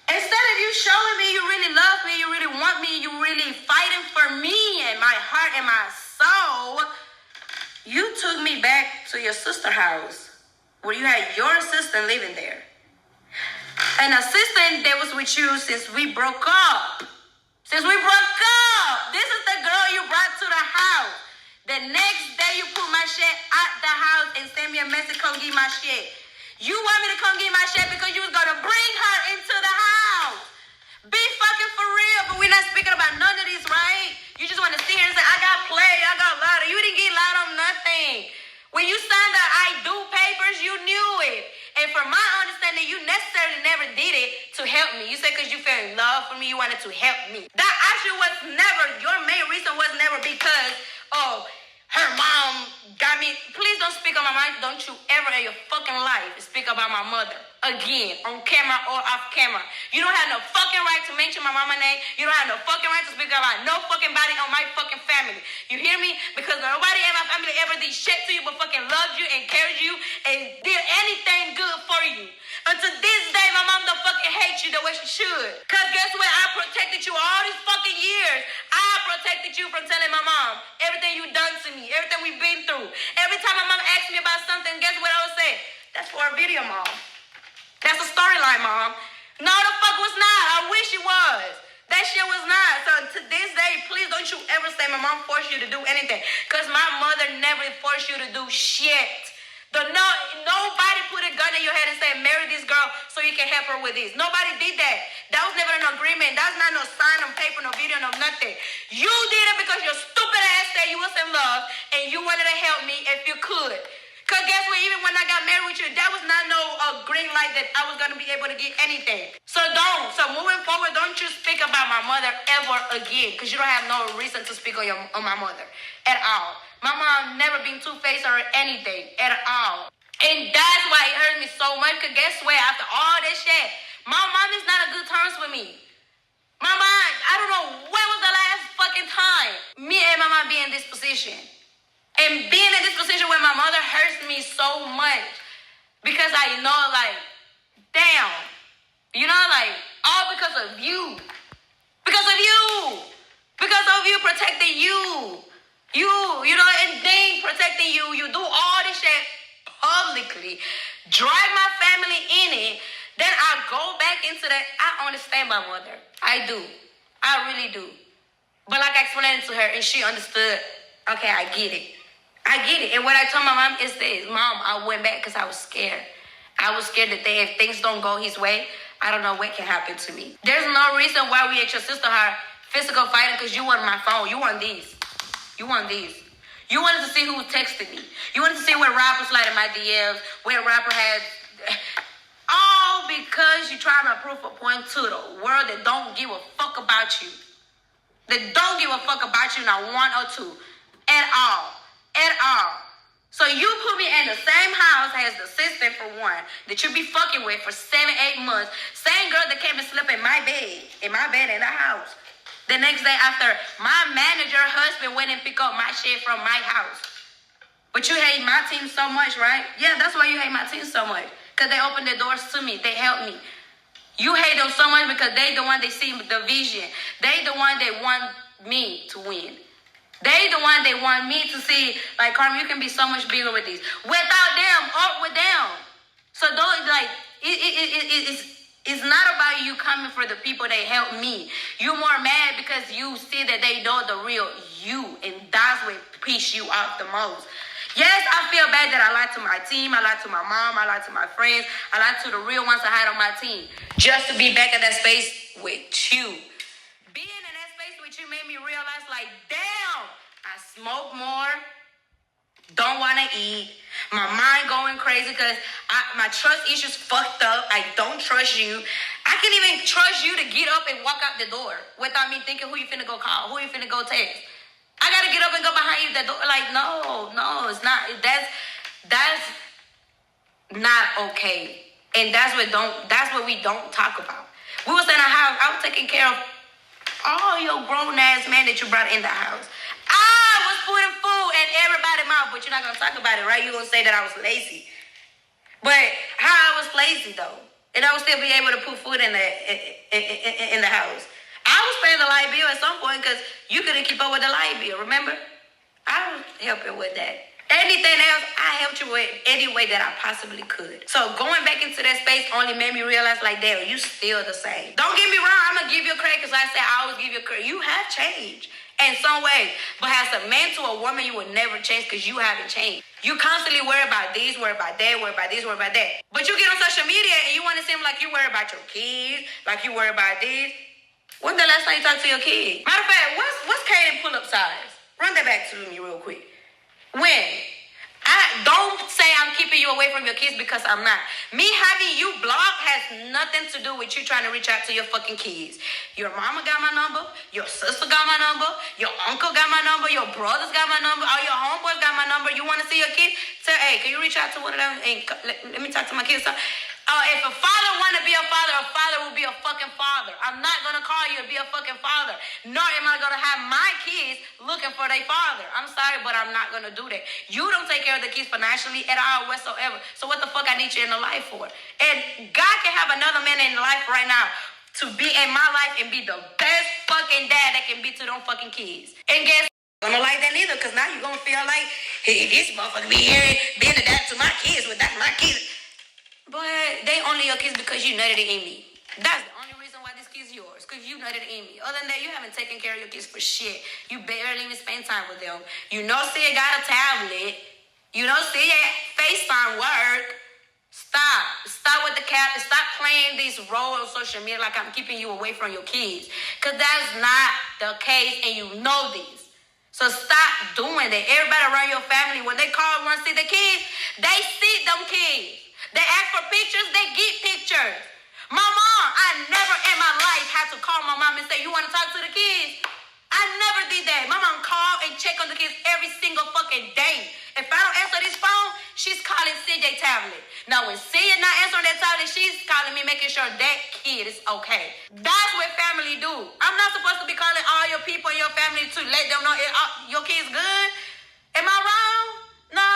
Instead of you showing me you really love me, you really want me, you really fighting for me and my heart and my soul, you took me back to your sister's house where you had your assistant living there. An assistant that was with you since we broke up. Since we broke up. This is the girl you brought to the house. The next day you put my shit out the house and send me a message, come get my shit. You want me to come get my shit because you was going to bring her into the house. Be fucking for real, but we're not speaking about none of this, right? You just want to sit here and say, I got played, I got lied. You didn't get lied on nothing. When you signed the I do papers, you knew it. And from my understanding, you necessarily never did it to help me. You said because you fell in love for me, you wanted to help me. That actually was never, your main reason was never because, oh, her mom got me. Please don't speak on my mind. Don't you ever in your fucking life speak about my mother again, on camera or off camera. You don't have no fucking right to mention my mama's name. You don't have no fucking right to speak about no fucking body on my fucking family. You hear me? Because nobody in my family ever did shit to you but fucking loved you and cared you and did anything good for you. Until this day, my mom don't fucking hate you the way she should. Because guess what? I protected you all these fucking years. I protected you from telling my mom everything you done to me, everything we've been through. Every time my mom asked me about something, guess what I would say? That's for a video, Mom. That's a storyline, Mom. No, the fuck was not. I wish it was. That shit was not. So to this day, please don't you ever say my mom forced you to do anything. Because my mother never forced you to do shit. Nobody put a gun in your head and said, marry this girl so you can help her with this. Nobody did that. That was never an agreement. That's not no sign on paper, no video, no nothing. You did it because your stupid ass said you was in love and you wanted to help me if you could. Because guess what? Even when I got married with you, that was not no green light that I was going to be able to get anything. So moving forward, don't you speak about my mother ever again. Because you don't have no reason to speak on my mother at all. My mom never been two-faced or anything at all. And that's why it hurt me so much. Because guess what? After all this shit, my mom is not on good terms with me. My mom, I don't know when was the last fucking time me and my mom be in this position. And being in this position where my mother hurts me so much because I know, like, damn, you know, like, all because of you. Because of you. Because of you protecting you. You know, and they protecting you. You do all this shit publicly. Drag my family in it. Then I go back into that. I understand my mother. I do. I really do. But like I explained to her and she understood, okay, I get it. I get it. And what I told my mom is this. Mom, I went back because I was scared. I was scared that if things don't go his way, I don't know what can happen to me. There's no reason why we and your sister had physical fighting because you want my phone. You want these. You want these. You wanted to see who texted me. You wanted to see what rapper slid in my DMs, what rapper had... All because you trying to prove a point to the world that don't give a fuck about you. That don't give a fuck about you, not one or two. At all. At all. So you put me in the same house as the sister for one that you be fucking with for 7-8 months. Same girl that came and slept in my bed in the house. The next day after my manager husband went and picked up my shit from my house. But you hate my team so much, right? Yeah, that's why you hate my team so much. Because they opened their doors to me. They helped me. You hate them so much because they the one they see the vision. They the one that want me to win. They the one they want me to see, like, Carmen, you can be so much bigger with these. Without them, or with them. So those, like, it's not about you coming for the people that help me. You're more mad because you see that they know the real you, and that's what pisses you off the most. Yes, I feel bad that I lied to my team, I lied to my mom, I lied to my friends, I lied to the real ones I had on my team. Just to be back in that space with you. Being in that space with you made me realize, like, damn, I smoke more, don't want to eat, my mind going crazy because my trust issues fucked up, I don't trust you. I can't even trust you to get up and walk out the door without me thinking who you finna go call, who you finna go text. I gotta get up and go behind you the door. Like, no, it's not. That's not okay. And that's what we don't talk about. We was in a house. I was taking care of all your grown ass men that you brought in the house. I was putting food in everybody's mouth, but you're not gonna talk about it, right? You're gonna say that I was lazy. But how I was lazy though, and I would still be able to put food in the house. I was paying the light bill at some point because you couldn't keep up with the light bill, remember? I was helping with that. Anything else, I helped you with any way that I possibly could. So going back into that space only made me realize, like, damn, you still the same. Don't get me wrong, I'm going to give you credit because I said I always give you credit. You have changed in some way. But as a man to a woman, you will never change because you haven't changed. You constantly worry about this, worry about that, worry about this, worry about that. But you get on social media and you want to seem like you worry about your kids, like you worry about this. When's the last time you talked to your kid? Matter of fact, what's Kaden pull-up size? Run that back to me real quick. When? I don't say I'm keeping you away from your kids because I'm not. Me having you blocked has nothing to do with you trying to reach out to your fucking kids. Your mama got my number. Your sister got my number. Your uncle got my number. Your brothers got my number. All your homeboys got my number. You want to see your kid? Say, hey, can you reach out to one of them? And let me talk to my kids. If a father want to be a father will be a fucking father. I'm not going to call you to be a fucking father. Nor am I going to have my kids looking for their father. I'm sorry, but I'm not going to do that. You don't take care of the kids financially at all whatsoever. So what the fuck I need you in the life for? And God can have another man in life right now to be in my life and be the best fucking dad that can be to them fucking kids. And guess what? I don't like that neither because now you're going to feel like, hey, this motherfucker be here being a dad to my kids without my kids. But they only your kids because you nutted it in me. That's the only reason why this kid's yours. Because you nutted it in me. Other than that, you haven't taken care of your kids for shit. You barely even spend time with them. You know, Sid got a tablet. You know, see that FaceTime work. Stop with the cap and stop playing this role on social media like I'm keeping you away from your kids. Because that's not the case and you know this. So stop doing that. Everybody around your family, when they call and want to see the kids, they see them kids. They ask for pictures, they get pictures. My mom, I never in my life had to call my mom and say, you want to talk to the kids? I never did that. My mom called and checked on the kids every single fucking day. If I don't answer this phone, she's calling CJ tablet. Now, when CJ not answering that tablet, she's calling me, making sure that kid is okay. That's what family do. I'm not supposed to be calling all your people in your family to let them know your kid's good. Am I wrong? No.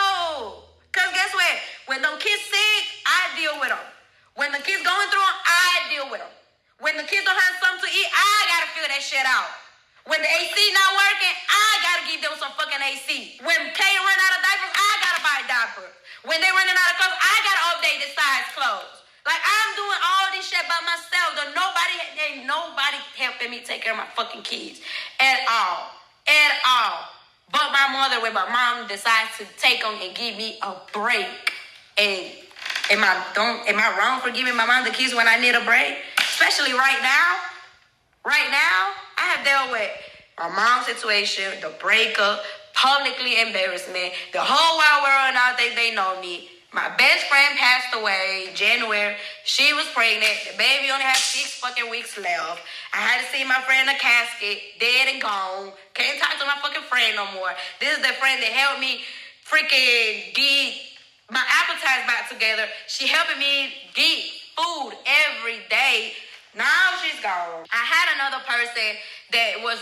Because guess what? When them kids sick, I deal with them. When the kids going through them, I deal with them. When the kids don't have something to eat, I gotta figure that shit out. When the AC not working, I gotta give them some fucking AC. When Kay run out of diapers, I gotta buy diapers. When they running out of clothes, I gotta update the size clothes. Like, I'm doing all this shit by myself. Ain't nobody helping me take care of my fucking kids. At all. At all. But my mother, when my mom decides to take them and give me a break. And am I wrong for giving my mom the keys when I need a break? Especially right now. Right now, I have dealt with my mom's situation, the breakup, publicly embarrassment, the whole wide world now they know me. My best friend passed away January. She was pregnant. The baby only had 6 fucking weeks left. I had to see my friend in a casket, dead and gone. Can't talk to my fucking friend no more. This is the friend that helped me freaking get my appetites back together. She helping me get food every day. Now she's gone. I had another person that was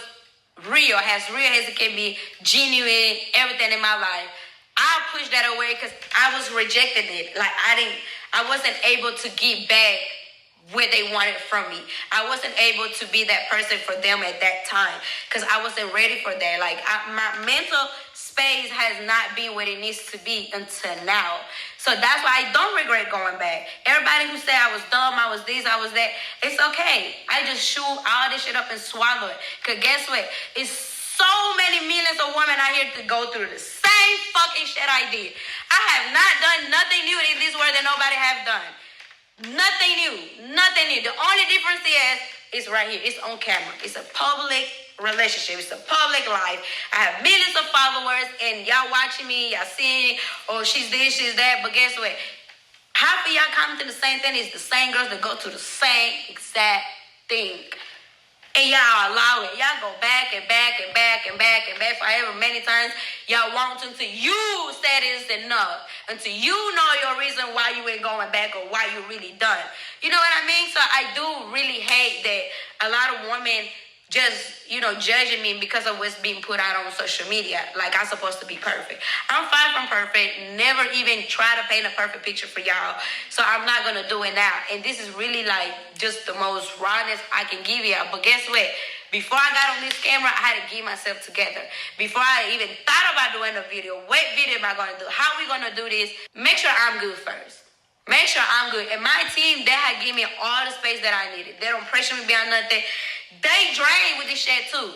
real as it can be, genuine, everything in my life. I pushed that away because I was rejecting it. Like I wasn't able to get back what they wanted from me. I wasn't able to be that person for them at that time because I wasn't ready for that. Like my mental space has not been what it needs to be until now. So that's why I don't regret going back. Everybody who said I was dumb, I was this, I was that, it's okay. I just chew all this shit up and swallow it. Because guess what? It's so many millions of women out here to go through the same fucking shit I did. I have not done nothing new in this world that nobody have done. Nothing new. The only difference is it's right here. It's on camera. It's a public relationship. It's a public life. I have millions of followers and y'all watching me, y'all seeing, oh, she's this, she's that. But guess what? Half of y'all commenting the same thing is the same girls that go through the same exact thing. And y'all allow it. Y'all go back and back for however many times y'all want until you said it's enough. Until you know your reason why you ain't going back or why you really done. You know what I mean? So I do really hate that a lot of women just, judging me because of what's being put out on social media. Like I'm supposed to be perfect. I'm far from perfect. Never even try to paint a perfect picture for y'all. So I'm not going to do it now. And this is really like just the most rawness I can give y'all. But guess what? Before I got on this camera, I had to get myself together. Before I even thought about doing a video, what video am I going to do? How are we going to do this? Make sure I'm good first. Make sure I'm good. And my team, they had given me all the space that I needed. They don't pressure me beyond nothing. They drain with this shit too.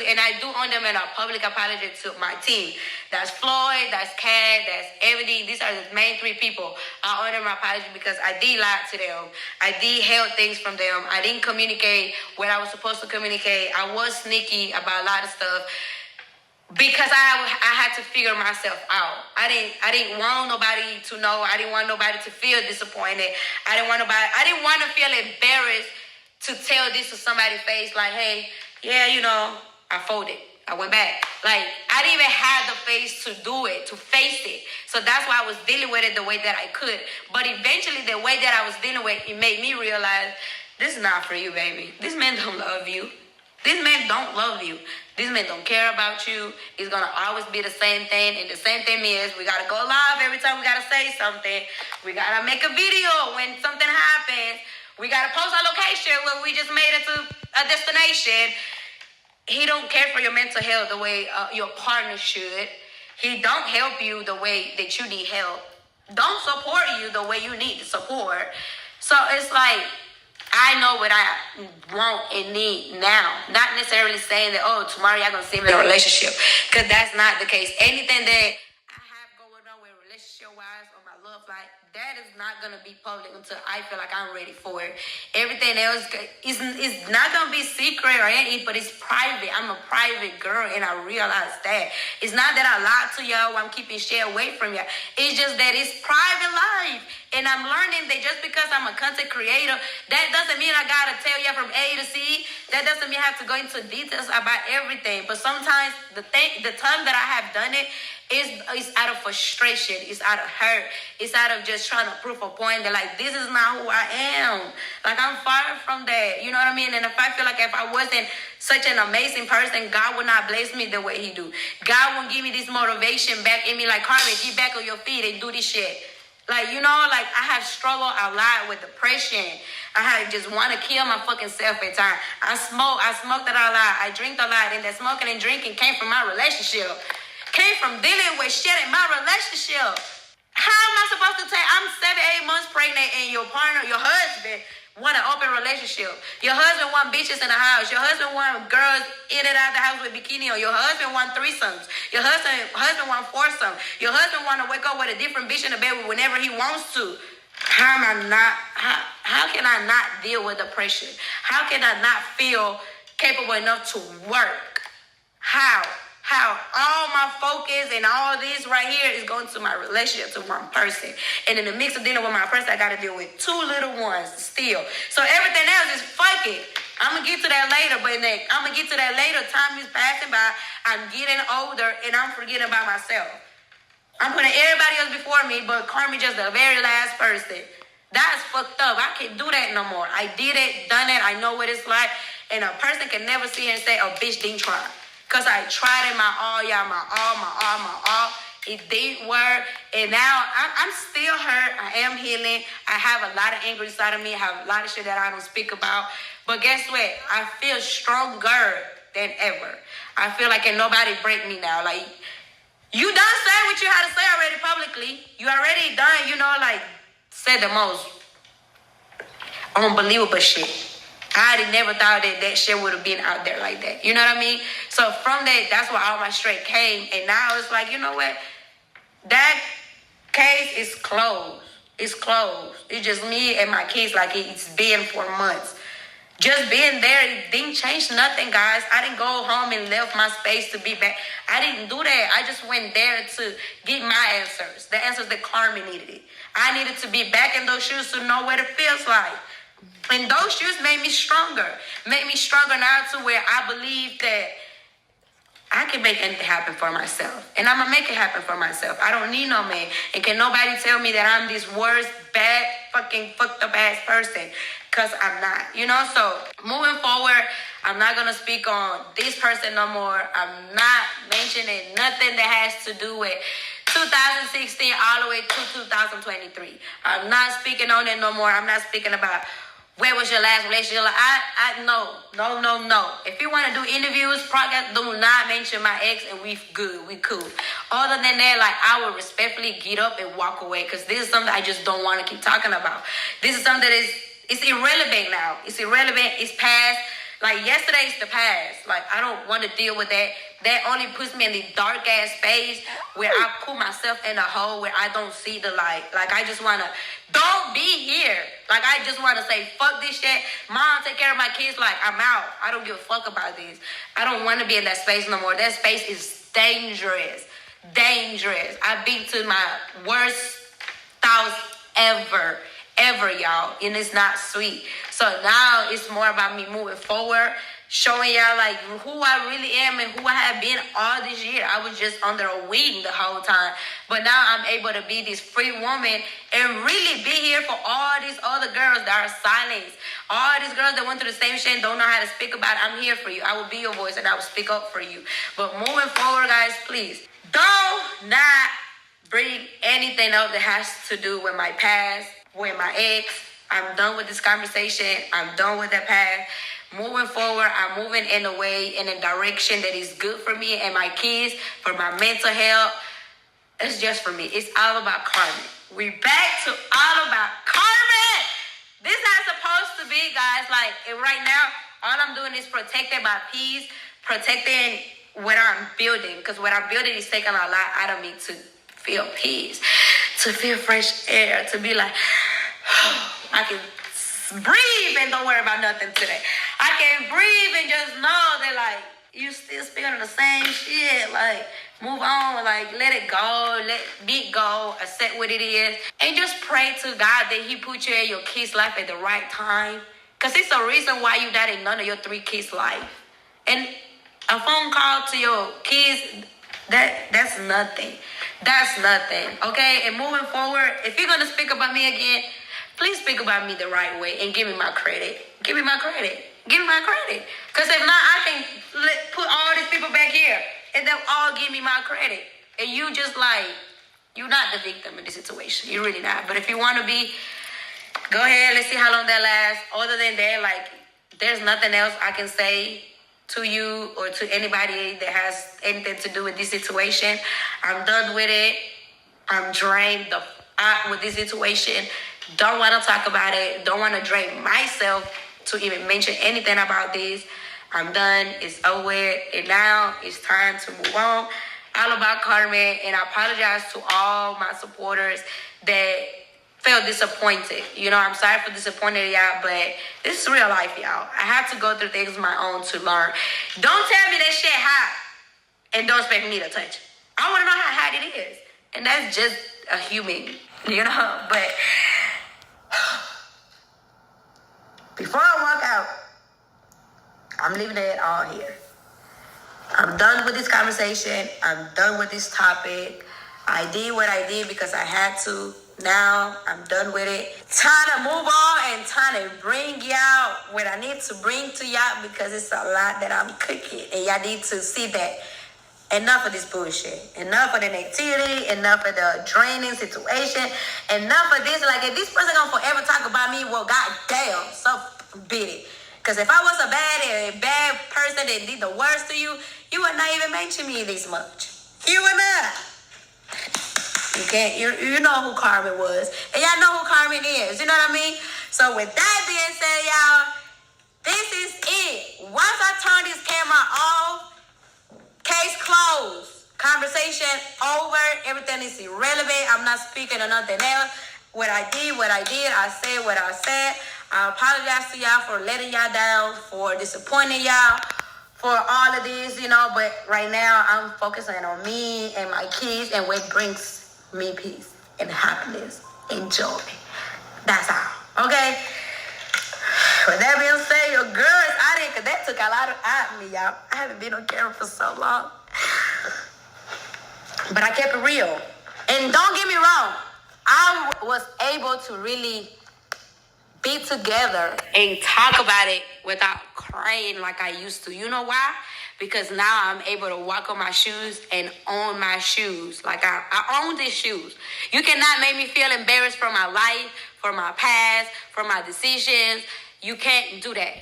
And I do owe them in a public apology to my team. That's Floyd, that's Kat, that's Evody. These are the main 3 people. I owe them my apology because I did lie to them. I did held things from them. I didn't communicate what I was supposed to communicate. I was sneaky about a lot of stuff. Because I had to figure myself out. I didn't want nobody to know. I didn't want nobody to feel disappointed. I didn't want to feel embarrassed to tell this to somebody's face, like, hey, yeah, I folded. I went back. Like, I didn't even have the face to do it, to face it. So that's why I was dealing with it the way that I could. But eventually, the way that I was dealing with it made me realize, this is not for you, baby. This man don't love you. This man don't love you. This man don't care about you. It's going to always be the same thing. And the same thing is we got to go live every time we got to say something. We got to make a video when something happens. We got to post our location when we just made it to a destination. He don't care for your mental health the way your partner should. He don't help you the way that you need help. Don't support you the way you need to support. So it's like, I know what I want and need now. Not necessarily saying that, tomorrow y'all going to see me in a relationship. Because that's not the case. Anything that I that is not gonna be public until I feel like I'm ready for it. Everything else is not gonna be secret or anything, but it's private. I'm a private girl, and I realize that. It's not that I lie to y'all, I'm keeping shit away from y'all. It's just that it's private life. And I'm learning that just because I'm a content creator, that doesn't mean I gotta tell you from A to C. That doesn't mean I have to go into details about everything. But sometimes the time that I have done it is out of frustration. It's out of hurt. It's out of just trying to prove a point that like this is not who I am. Like I'm far from that. You know what I mean? And if I feel like if I wasn't such an amazing person, God would not bless me the way He do. God won't give me this motivation back in me like, Carmen, get back on your feet and do this shit. Like, you know, like I have struggled a lot with depression. I had just want to kill my fucking self at times. I smoked a lot. I drink a lot. And that smoking and drinking came from my relationship. Came from dealing with shit in my relationship. How am I supposed to tell? I'm 7-8 months pregnant and your partner, your husband, want an open relationship. Your husband want bitches in the house. Your husband want girls in and out of the house with bikini on. Your husband want threesomes. Your husband want foursome. Your husband want to wake up with a different bitch in the bed whenever he wants to. How can I not deal with depression? How can I not feel capable enough to work? How all my focus and all this right here is going to my relationship to one person. And in the mix of dealing with my person, I got to deal with two little ones still. So everything else is fuck it. I'm going to get to that later, but I'm going to get to that later. Time is passing by. I'm getting older and I'm forgetting about myself. I'm putting everybody else before me, but Carmen just the very last person. That's fucked up. I can't do that no more. I did it, done it. I know what it's like. And a person can never sit here and say, oh, bitch didn't try. Because I tried it my all, y'all, my all. It didn't work. And now I'm still hurt. I am healing. I have a lot of anger inside of me. I have a lot of shit that I don't speak about. But guess what? I feel stronger than ever. I feel like can nobody break me now. Like, you done said what you had to say already publicly. You already done, like, said the most unbelievable shit. I never thought that shit would have been out there like that. You know what I mean? So from that, that's where all my straight came. And now it's like, you know what? That case is closed. It's closed. It's just me and my kids like it's been for months. Just being there, it didn't change nothing, guys. I didn't go home and left my space to be back. I didn't do that. I just went there to get my answers. The answers that Carmen needed. I needed to be back in those shoes to know what it feels like. And those shoes made me stronger. Made me stronger now to where I believe that I can make anything happen for myself. And I'm going to make it happen for myself. I don't need no man. And can nobody tell me that I'm this worst, bad, fucking fucked up ass person. Because I'm not. So moving forward, I'm not going to speak on this person no more. I'm not mentioning nothing that has to do with 2016 all the way to 2023. I'm not speaking on it no more. I'm not speaking about where was your last relationship? No. If you want to do interviews, podcast, do not mention my ex and we good. We cool. Other than that, like I will respectfully get up and walk away because this is something I just don't want to keep talking about. This is something that it's irrelevant now. It's irrelevant. It's past. Like yesterday's the past. Like I don't want to deal with that. That only puts me in the dark ass space where I put myself in a hole where I don't see the light. Like I just want to don't be here. Like I just want to say fuck this shit. Mom, take care of my kids. Like I'm out. I don't give a fuck about this. I don't want to be in that space no more. That space is dangerous. Dangerous. I've been to my worst thoughts ever, y'all, and it's not sweet. So now it's more about me moving forward, showing y'all like who I really am and who I have been all this year. I was just under a wing the whole time, but now I'm able to be this free woman and really be here for all these other girls that are silenced, all these girls that went through the same shit and don't know how to speak about it. I'm here for you. I will be your voice and I will speak up for you. But moving forward, guys, please do not bring anything up that has to do with my past, with my ex. I'm done with this conversation. I'm done with that past. Moving forward, I'm moving in a way, in a direction that is good for me and my kids, for my mental health. It's just for me. It's all about Carmen. We back to all about Carmen. This is how it's supposed to be, guys. Like right now, all I'm doing is protecting my peace, protecting what I'm building. Because what I'm building is taking a lot out of me to feel peace. to feel fresh air, to be like, I can breathe and don't worry about nothing today. I can breathe and just know that, like, you still speaking on the same shit. Like, move on. Like, let it go. Let it go. Accept what it is. And just pray to God that He put you in your kids' life at the right time. Because it's a reason why you not in none of your 3 kids' life. And a phone call to your kids, that's nothing. That's nothing. Okay? And moving forward, if you're going to speak about me again, please speak about me the right way and give me my credit. Give me my credit. Give me my credit. Because if not, I can put all these people back here and they'll all give me my credit. And you just like, you're not the victim in this situation. You're really not. But if you want to be, go ahead. Let's see how long that lasts. Other than that, like, there's nothing else I can say to you or to anybody that has anything to do with this situation. I'm done with it. I'm drained out with this situation. Don't want to talk about it. Don't want to drain myself to even mention anything about this. I'm done. It's over with. And now it's time to move on. All about Carmen. And I apologize to all my supporters that felt disappointed. You know, I'm sorry for disappointing y'all, but this is real life, y'all. I have to go through things of my own to learn. Don't tell me that shit hot and don't expect me to touch it. I want to know how hot it is. And that's just a human, you know? But before I walk out, I'm leaving it all here. I'm done with this conversation. I'm done with this topic. I did what I did because I had to. Now I'm done with it. Time to move on and time to bring y'all what I need to bring to y'all because it's a lot that I'm cooking. And y'all need to see that. Enough of this bullshit. Enough of the negativity. Enough of the draining situation. Enough of this. Like, if this person gonna forever talk about me, well, goddamn, so be it. Because if I was a bad person that did the worst to you, you would not even mention me this much. You would not. You can't. You know who Carmen was, and y'all know who Carmen is. You know what I mean? So with that being said, y'all, this is it. Once I turn this camera off, case closed. Conversation over. Everything is irrelevant. I'm not speaking of nothing else. What I did. I said what I said. I apologize to y'all for letting y'all down, for disappointing y'all, for all of this, you know. But right now, I'm focusing on me and my kids and what brings me peace and happiness and joy. That's all. Okay? With that being said, your girl is out here because that took a lot out of me, y'all. I haven't been on camera for so long. But I kept it real. And don't get me wrong. I was able to really be together and talk about it without crying like I used to. You know why? Because now I'm able to walk on my shoes and own my shoes. Like, I own these shoes. You cannot make me feel embarrassed for my life, for my past, for my decisions. You can't do that.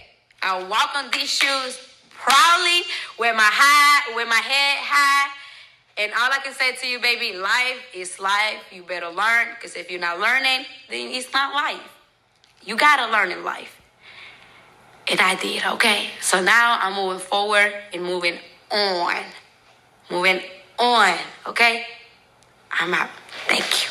I walk on these shoes proudly with my head high. And all I can say to you, baby, life is life. You better learn, because if you're not learning, then it's not life. You gotta learn in life. And I did, okay? So now I'm moving forward and moving on. Moving on, okay? I'm out. Thank you.